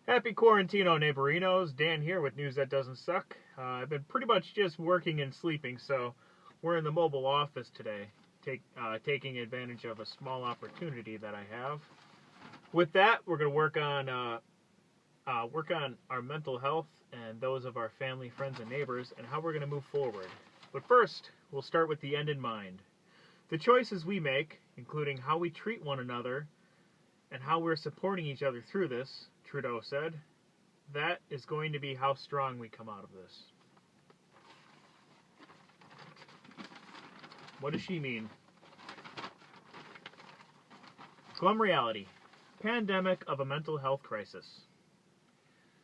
Happy Quarantino neighborinos, Dan here with news that doesn't suck. I've been pretty much just working and sleeping, so we're in the mobile office today, taking advantage of a small opportunity that I have. With that, we're going to work on our mental health and those of our family, friends, and neighbors, and how we're going to move forward. But first, we'll start with the end in mind. The choices we make, including how we treat one another and how we're supporting each other through this, Trudeau said, that is going to be how strong we come out of this. What does she mean? Glum reality. Pandemic of a mental health crisis.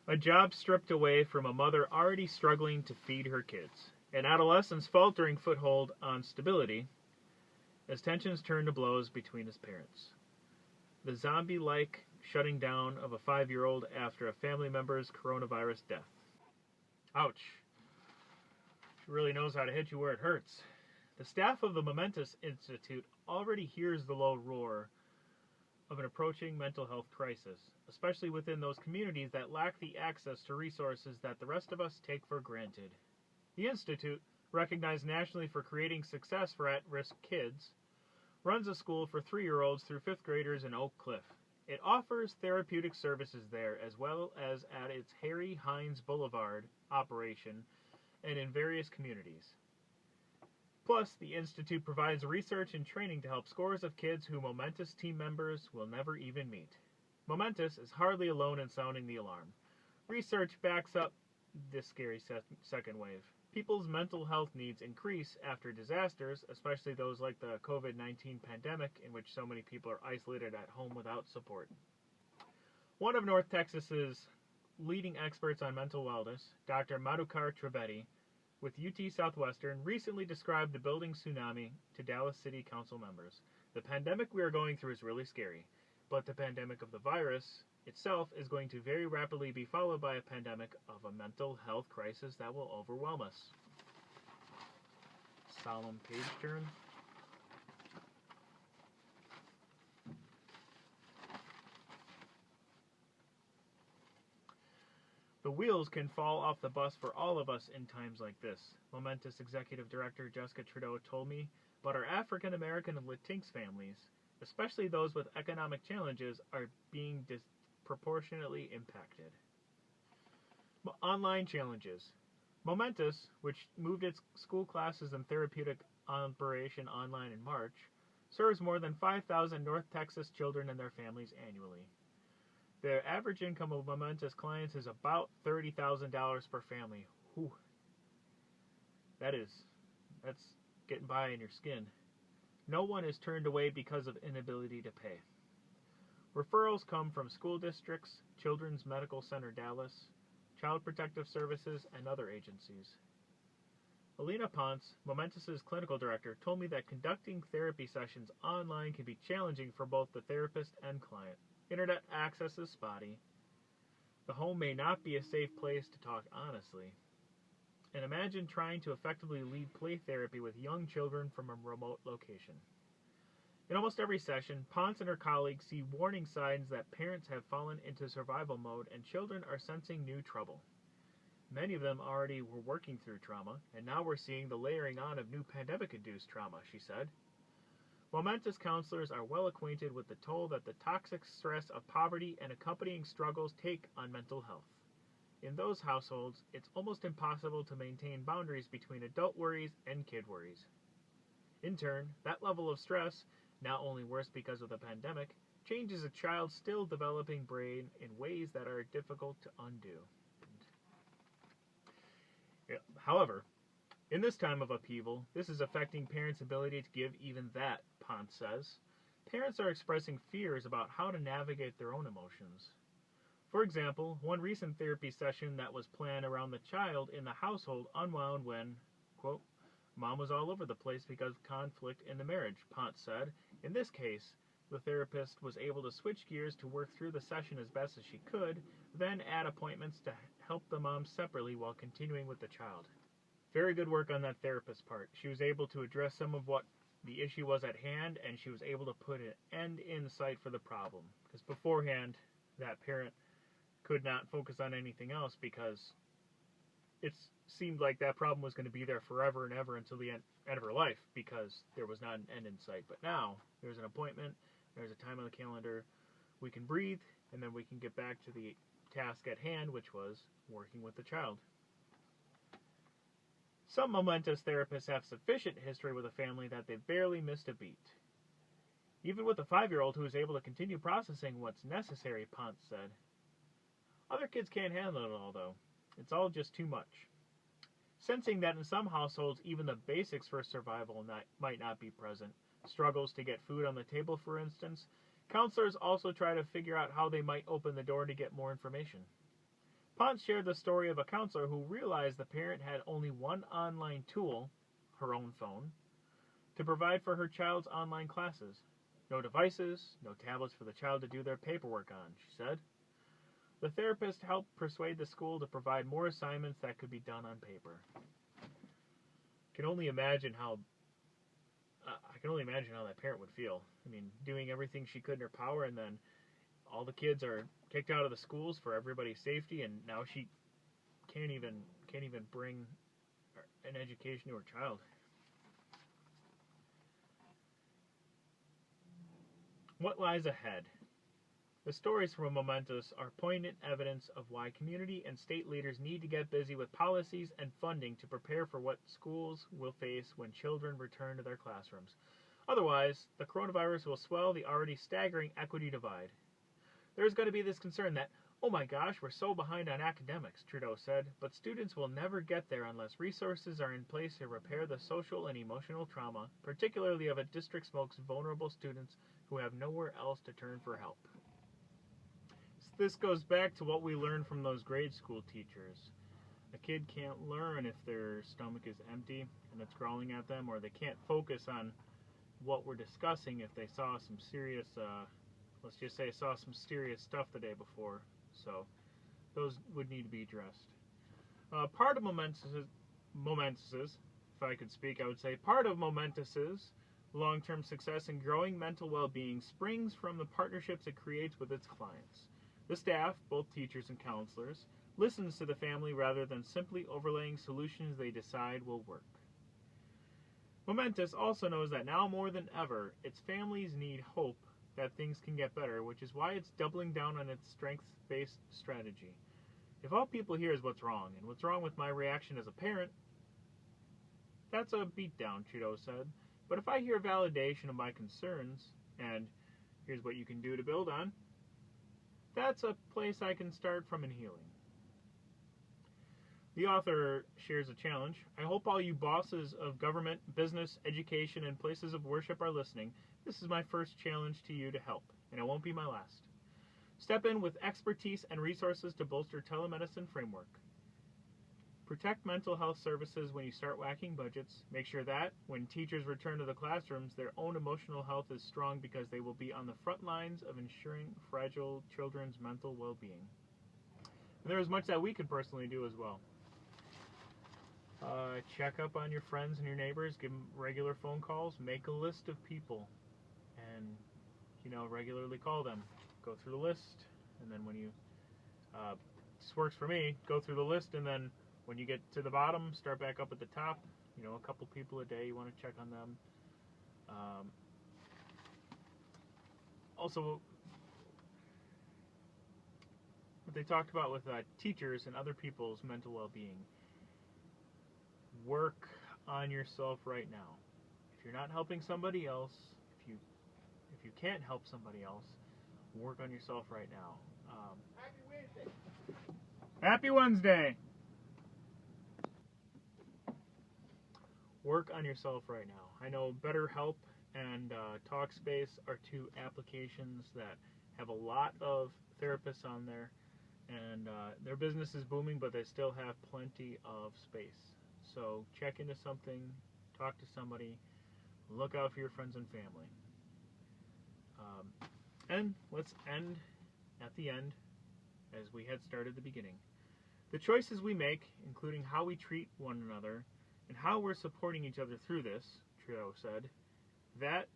A job stripped away from a mother already struggling to feed her kids. An adolescent's faltering foothold on stability as tensions turn to blows between his parents. The zombie-like shutting down of a 5-year-old after a family member's coronavirus death. Ouch. She really knows how to hit you where it hurts. The staff of the Momentous Institute already hears the low roar of an approaching mental health crisis, especially within those communities that lack the access to resources that the rest of us take for granted. The Institute, recognized nationally for creating success for at-risk kids, runs a school for 3-year-olds through 5th graders in Oak Cliff. It offers therapeutic services there as well as at its Harry Hines Boulevard operation and in various communities. Plus, the Institute provides research and training to help scores of kids who Momentous team members will never even meet. Momentous is hardly alone in sounding the alarm. Research backs up this scary second wave. People's mental health needs increase after disasters, especially those like the COVID-19 pandemic, in which so many people are isolated at home without support. One of North Texas's leading experts on mental wellness, Dr. Madhukar Trivedi, with UT Southwestern, recently described the building tsunami to Dallas City Council members. The pandemic we are going through is really scary, but the pandemic of the virus itself is going to very rapidly be followed by a pandemic of a mental health crisis that will overwhelm us. Solemn page turn. The wheels can fall off the bus for all of us in times like this, Momentous Executive Director Jessica Trudeau told me, but our African American and Latinx families, especially those with economic challenges, are being disproportionately impacted. Online challenges. Momentous, which moved its school classes and therapeutic operation online in March, serves more than 5,000 North Texas children and their families annually. The average income of Momentous clients is about $30,000 per family. Whew. That's getting by in your skin. No one is turned away because of inability to pay. Referrals come from school districts, Children's Medical Center Dallas, Child Protective Services, and other agencies. Alina Ponce, Momentous's clinical director, told me that conducting therapy sessions online can be challenging for both the therapist and client. Internet access is spotty. The home may not be a safe place to talk honestly. And imagine trying to effectively lead play therapy with young children from a remote location. In almost every session, Ponce and her colleagues see warning signs that parents have fallen into survival mode and children are sensing new trouble. Many of them already were working through trauma, and now we're seeing the layering on of new pandemic-induced trauma, she said. Momentous counselors are well acquainted with the toll that the toxic stress of poverty and accompanying struggles take on mental health. In those households, it's almost impossible to maintain boundaries between adult worries and kid worries. In turn, that level of stress, not only worse because of the pandemic, changes a child's still developing brain in ways that are difficult to undo. However, in this time of upheaval, this is affecting parents' ability to give even that, Ponce says. Parents are expressing fears about how to navigate their own emotions. For example, one recent therapy session that was planned around the child in the household unwound when, quote, Mom was all over the place because of conflict in the marriage, Ponce said. In this case, the therapist was able to switch gears to work through the session as best as she could, then add appointments to help the mom separately while continuing with the child. Very good work on that therapist part. She was able to address some of what the issue was at hand, and she was able to put an end in sight for the problem. Because beforehand, that parent could not focus on anything else because it seemed like that problem was going to be there forever and ever until the end of her life because there was not an end in sight. But now there's an appointment, there's a time on the calendar, we can breathe, and then we can get back to the task at hand, which was working with the child. Some momentous therapists have sufficient history with a family that they've barely missed a beat. Even with a 5-year-old who is able to continue processing what's necessary, Ponce said. Other kids can't handle it all, though. It's all just too much. Sensing that in some households even the basics for survival might not be present, struggles to get food on the table for instance, counselors also try to figure out how they might open the door to get more information. Ponce shared the story of a counselor who realized the parent had only one online tool, her own phone, to provide for her child's online classes. No devices, no tablets for the child to do their paperwork on, she said. The therapist helped persuade the school to provide more assignments that could be done on paper. I can only imagine how that parent would feel. I mean, doing everything she could in her power, and then all the kids are kicked out of the schools for everybody's safety, and now she can't even bring an education to her child. What lies ahead? The stories from Momentous are poignant evidence of why community and state leaders need to get busy with policies and funding to prepare for what schools will face when children return to their classrooms. Otherwise, the coronavirus will swell the already staggering equity divide. There is going to be this concern that, oh my gosh, we're so behind on academics, Trudeau said, but students will never get there unless resources are in place to repair the social and emotional trauma, particularly of a district's most vulnerable students who have nowhere else to turn for help. This goes back to what we learned from those grade school teachers. A kid can't learn if their stomach is empty and it's growling at them, or they can't focus on what we're discussing if they saw some serious, let's just say saw some serious stuff the day before. So those would need to be addressed. Part of Momentous's, if I could speak, I would say part of Momentous's long-term success and growing mental well-being springs from the partnerships it creates with its clients. The staff, both teachers and counselors, listens to the family rather than simply overlaying solutions they decide will work. Momentous also knows that now more than ever, its families need hope that things can get better, which is why it's doubling down on its strengths-based strategy. If all people hear is what's wrong, and what's wrong with my reaction as a parent, that's a beatdown, Trudeau said. But if I hear validation of my concerns, and here's what you can do to build on, that's a place I can start from in healing. The author shares a challenge. I hope all you bosses of government, business, education, and places of worship are listening. This is my first challenge to you to help, and it won't be my last. Step in with expertise and resources to bolster telemedicine framework. Protect mental health services when you start whacking budgets. Make sure that, when teachers return to the classrooms, their own emotional health is strong because they will be on the front lines of ensuring fragile children's mental well-being. And there is much that we can personally do as well. Check up on your friends and your neighbors. Give them regular phone calls. Make a list of people and, regularly call them. Go through the list, and then when you, this works for me, go through the list, and then when you get to the bottom, start back up at the top. A couple people a day, you want to check on them. Also, what they talked about with teachers and other people's mental well-being. Work on yourself right now. If you're not helping somebody else, if you can't help somebody else, work on yourself right now. Happy Wednesday. Happy Wednesday. Work on yourself right now. I know BetterHelp and TalkSpace are two applications that have a lot of therapists on there, and their business is booming, but they still have plenty of space. So check into something, talk to somebody, look out for your friends and family. And let's end at the end as we had started at the beginning. The choices we make, including how we treat one another and how we're supporting each other through this, Trudeau said, that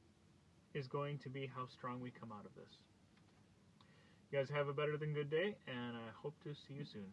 is going to be how strong we come out of this. You guys have a better than good day, and I hope to see you soon.